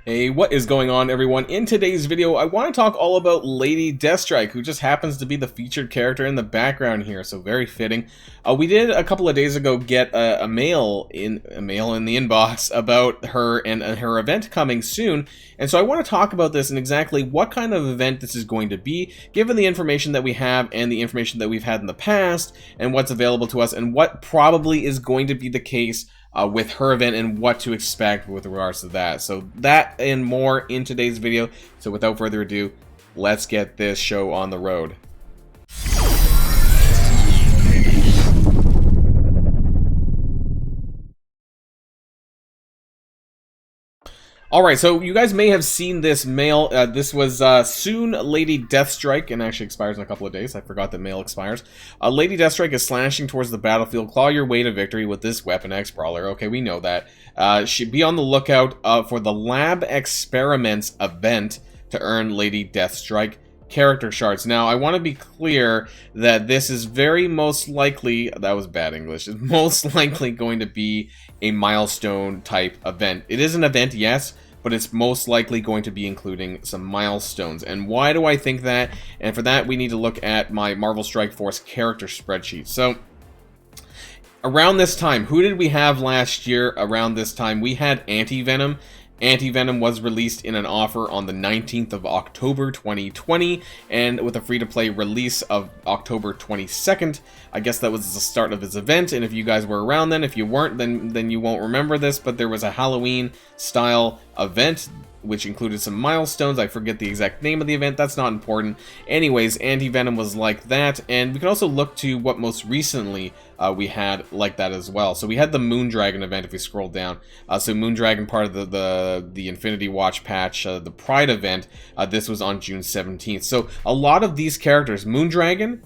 Hey, what is going on, everyone? In today's video, I want to talk all about Lady Deathstrike, who just happens to be the featured character in the background here, so very fitting. We did a couple of days ago get a mail in the inbox about her and her event coming soon, and so I want to talk about this and exactly what kind of event this is going to be, given the information that we have and the information that we've had in the past, and what's available to us, and what probably is going to be the case with her event and what to expect with regards to that. So that and more in today's video. So without further ado, let's get this show on the road. Alright, so you guys may have seen this mail. This was soon Lady Deathstrike, and actually expires in a couple of days. I forgot that mail expires. Lady Deathstrike is slashing towards the battlefield. Claw your way to victory with this Weapon X Brawler. Okay, we know that. Should be on the lookout for the Lab X-Periments event to earn Lady Deathstrike character shards. Now, I want to be clear that this is very most likely, that was bad English, it's most likely going to be a milestone type event. It is an event, yes, but it's most likely going to be including some milestones. And why do I think that? And for that, we need to look at my Marvel Strikeforce character spreadsheet. So, around this time, who did we have last year around this time? We had Anti-Venom. Anti-Venom was released in an offer on the 19th of October 2020, and with a free-to-play release of October 22nd. I guess that was the start of his event, and if you guys were around then, if you weren't, then you won't remember this, but there was a Halloween-style event which included some milestones. I forget the exact name of the event, that's not important. Anyways, Anti-Venom was like that, and we can also look to what most recently we had like that as well. So we had the Moondragon event if we scroll down. So Moondragon, part of the Infinity Watch patch, the Pride event, this was on June 17th. So a lot of these characters, Moondragon,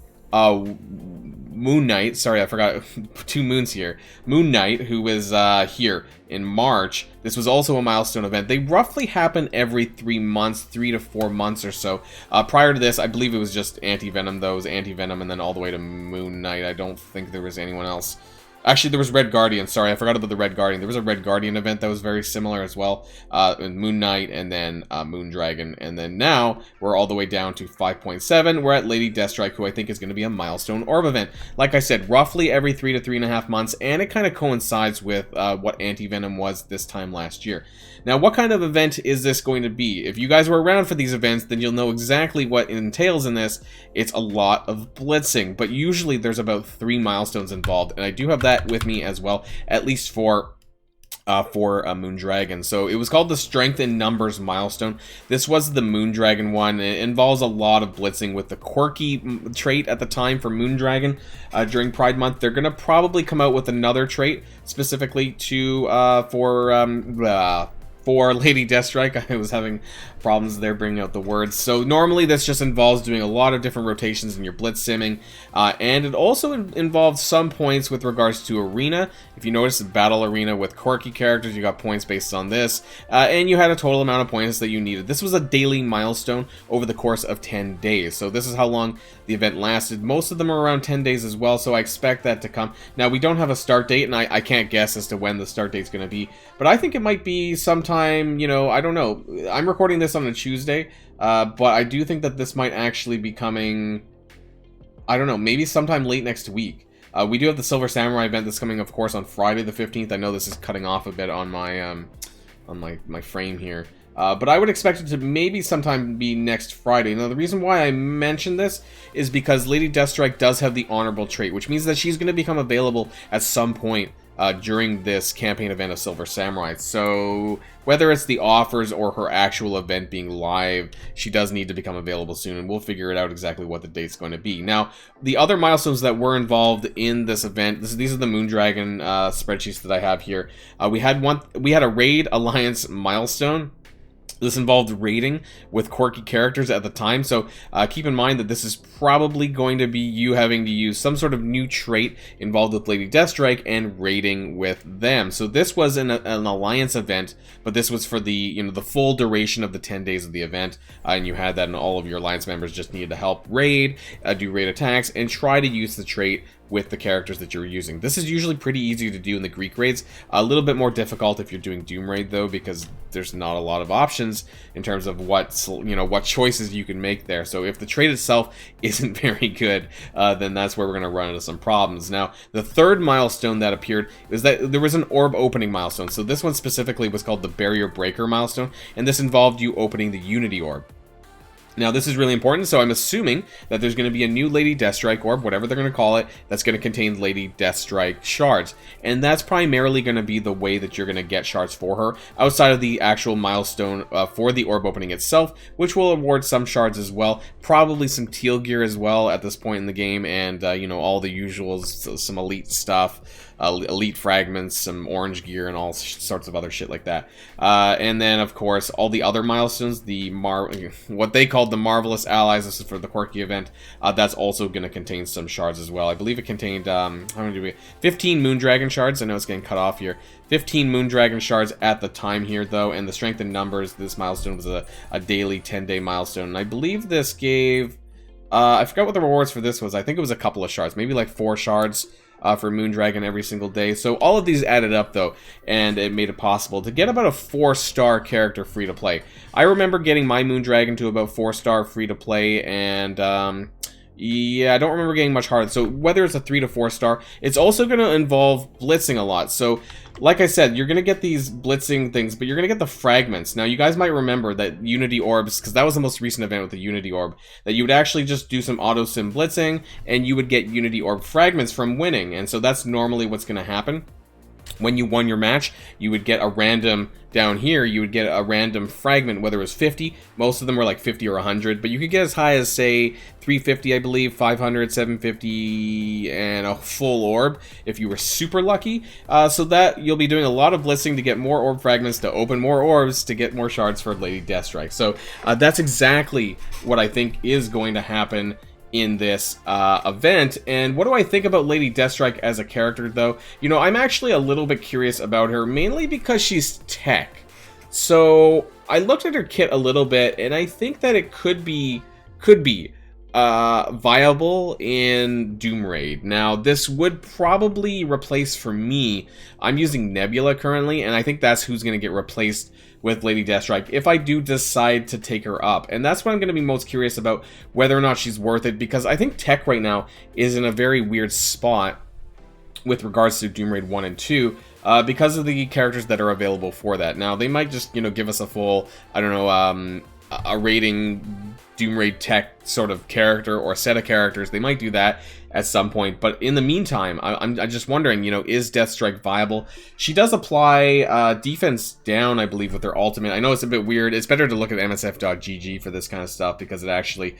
Moon Knight, sorry, I forgot, two moons here. Moon Knight, who was here in March, this was also a milestone event. They roughly happen every 3 months, 3 to 4 months or so. Prior to this, I believe it was just Anti-Venom, though. It was Anti-Venom and then all the way to Moon Knight. I don't think there was anyone else. Actually, there was Red Guardian. Sorry, I forgot about the Red Guardian. There was a Red Guardian event that was very similar as well. Moon Knight and then Moondragon. And then now, we're all the way down to 5.7. We're at Lady Deathstrike, who I think is going to be a milestone orb event. Like I said, roughly every 3 to 3.5 months. And it kind of coincides with what Anti-Venom was this time last year. Now, what kind of event is this going to be? If you guys were around for these events, then you'll know exactly what it entails in this. It's a lot of blitzing, but usually there's about 3 milestones involved, and I do have that with me as well, at least for Moondragon. So it was called the Strength in Numbers milestone. This was the Moondragon one. It involves a lot of blitzing with the quirky trait at the time for Moondragon during Pride Month. They're gonna probably come out with another trait specifically to for Lady Deathstrike. I was having problems there bringing out the words. So normally this just involves doing a lot of different rotations in your blitz simming, and it also involves some points with regards to arena. If you notice, the battle arena with quirky characters, you got points based on this, and you had a total amount of points that you needed. This was a daily milestone over the course of 10 days. So this is how long the event lasted. Most of them are around 10 days as well, so I expect that to come. Now, we don't have a start date, and I can't guess as to when the start date's going to be, but I think it might be sometime, you know, I don't know. I'm recording this on a Tuesday, but I do think that this might actually be coming, I don't know, maybe sometime late next week. We do have the Silver Samurai event that's coming, of course, on Friday the 15th. I know this is cutting off a bit on my frame here. But I would expect it to maybe sometime be next Friday. Now, the reason why I mention this is because Lady Deathstrike does have the Honorable trait, which means that she's going to become available at some point during this campaign event of Silver Samurai. So whether it's the offers or her actual event being live, she does need to become available soon, and we'll figure it out exactly what the date's going to be. Now, the other milestones that were involved in this event, these are the Moondragon spreadsheets that I have here. We had a Raid Alliance milestone. This involved raiding with quirky characters at the time, so keep in mind that this is probably going to be you having to use some sort of new trait involved with Lady Deathstrike and raiding with them. So this was an alliance event, but this was for the the full duration of the 10 days of the event, and you had that, and all of your alliance members just needed to help raid, do raid attacks, and try to use the trait with the characters that you're using. This is usually pretty easy to do in the Greek raids. A little bit more difficult if you're doing Doom Raid though, because there's not a lot of options in terms of what choices you can make there. So if the trade itself isn't very good, then that's where we're going to run into some problems. Now, the third milestone that appeared is that there was an Orb Opening Milestone. So this one specifically was called the Barrier Breaker Milestone, and this involved you opening the Unity Orb. Now, this is really important, so I'm assuming that there's going to be a new Lady Deathstrike Orb, whatever they're going to call it, that's going to contain Lady Deathstrike shards. And that's primarily going to be the way that you're going to get shards for her, outside of the actual milestone for the Orb Opening itself, which will award some shards as well. Probably some teal gear as well at this point in the game, and, all the usuals, some elite stuff. Elite fragments, some orange gear, and all sorts of other shit like that. And then, of course, all the other milestones, what they called the Marvelous Allies, this is for the Quirky event, that's also going to contain some shards as well. I believe it contained, how many do we... 15 Moondragon shards. I know it's getting cut off here. 15 Moondragon shards at the time here, though, and the strength in numbers, this milestone was a daily 10-day milestone. And I believe this gave... I forgot what the rewards for this was. I think it was a couple of shards, maybe like 4 shards. For Moondragon every single day. So all of these added up though, and it made it possible to get about a 4-star character free to play. I remember getting my Moondragon to about 4-star free to play, and yeah, I don't remember getting much harder. So whether it's a 3 to 4-star, it's also going to involve blitzing a lot. So like I said, you're going to get these blitzing things, but you're going to get the fragments. Now, you guys might remember that Unity Orbs, because that was the most recent event with the Unity Orb, that you would actually just do some auto-sim blitzing, and you would get Unity Orb fragments from winning. And so that's normally what's going to happen. When you won your match, you would get a random, down here, you would get a random fragment, whether it was 50, most of them were like 50 or 100, but you could get as high as, say, 350, I believe, 500, 750, and a full orb, if you were super lucky. So that, you'll be doing a lot of blitzing to get more orb fragments, to open more orbs, to get more shards for Lady Deathstrike. So that's exactly what I think is going to happen in this event. And what do I think about Lady Deathstrike as a character, though? I'm actually a little bit curious about her, mainly because she's tech. So I looked at her kit a little bit, and I think that it could be viable in Doom Raid. Now, this would probably replace, for me, I'm using Nebula currently, and I think that's who's going to get replaced with Lady Deathstrike if I do decide to take her up. And that's what I'm going to be most curious about, whether or not she's worth it, because I think tech right now is in a very weird spot with regards to Doom Raid 1 and 2, because of the characters that are available for that. Now, they might just, give us a full, I don't know, a rating Doom Raid tech sort of character or set of characters. They might do that at some point, but in the meantime, I'm just wondering, is Deathstrike viable? She does apply defense down, I believe, with her ultimate. I know it's a bit weird. It's better to look at msf.gg for this kind of stuff, because it actually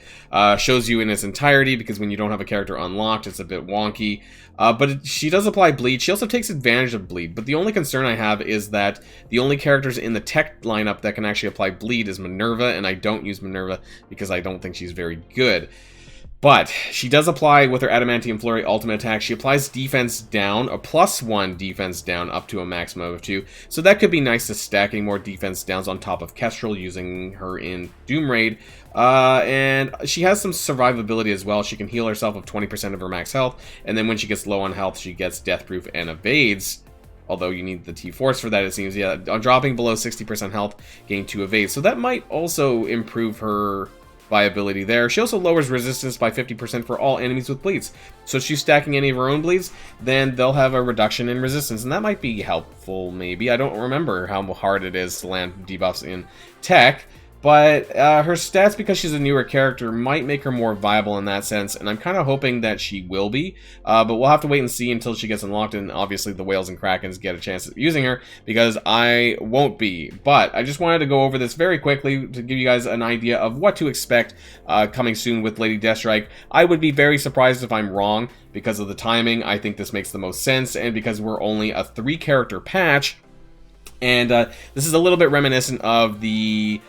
shows you in its entirety, because when you don't have a character unlocked, it's a bit wonky. But she does apply bleed. She also takes advantage of bleed, but the only concern I have is that the only characters in the tech lineup that can actually apply bleed is Minerva, and I don't use Minerva because I don't think she's very good. But she does apply, with her Adamantium Flurry ultimate attack, she applies defense down, a +1 defense down up to a maximum of 2. So that could be nice to stacking more defense downs on top of Kestrel, using her in Doom Raid. And she has some survivability as well. She can heal herself of 20% of her max health, and then when she gets low on health, she gets Deathproof and evades. Although you need the T-Force for that, it seems. Yeah, on dropping below 60% health, gain 2 evades. So that might also improve her viability there. She also lowers resistance by 50% for all enemies with bleeds. So if she's stacking any of her own bleeds, then they'll have a reduction in resistance, and that might be helpful, maybe. I don't remember how hard it is to land debuffs in tech, but her stats, because she's a newer character, might make her more viable in that sense, and I'm kind of hoping that she will be, but we'll have to wait and see until she gets unlocked, and obviously the Whales and Krakens get a chance at using her, because I won't be. But I just wanted to go over this very quickly to give you guys an idea of what to expect coming soon with Lady Deathstrike. I would be very surprised if I'm wrong, because of the timing. I think this makes the most sense, and because we're only a 3-character patch, and this is a little bit reminiscent of the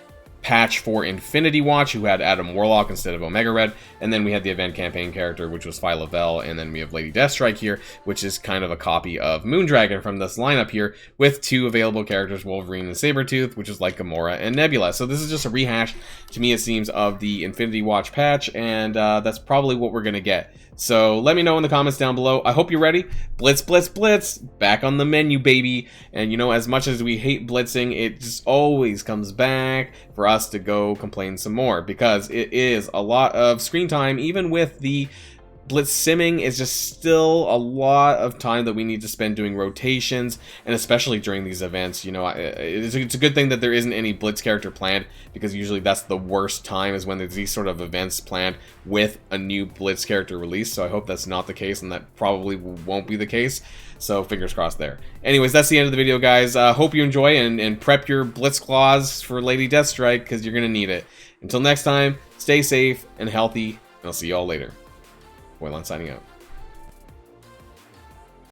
patch for Infinity Watch, who had Adam Warlock instead of Omega Red, and then we had the event campaign character, which was Phi Lavelle, and then we have Lady Deathstrike here, which is kind of a copy of Moondragon from this lineup here, with 2 available characters, Wolverine and Sabretooth, which is like Gamora and Nebula. So this is just a rehash, to me it seems, of the Infinity Watch patch, and that's probably what we're going to get. So let me know in the comments down below. I hope you're ready. Blitz, blitz, blitz. Back on the menu, baby. And you know, as much as we hate blitzing, it just always comes back for us to go complain some more, because it is a lot of screen time. Even with the blitz simming, is just still a lot of time that we need to spend doing rotations, and especially during these events. You know, it's a good thing that there isn't any blitz character planned, because usually that's the worst time, is when there's these sort of events planned with a new blitz character release. So I hope that's not the case, and that probably won't be the case. So fingers crossed there. Anyways, that's the end of the video, guys. Hope you enjoy, and prep your blitz claws for Lady Deathstrike, because you're gonna need it. Until next time, stay safe and healthy, and I'll see y'all later. Boilon signing out.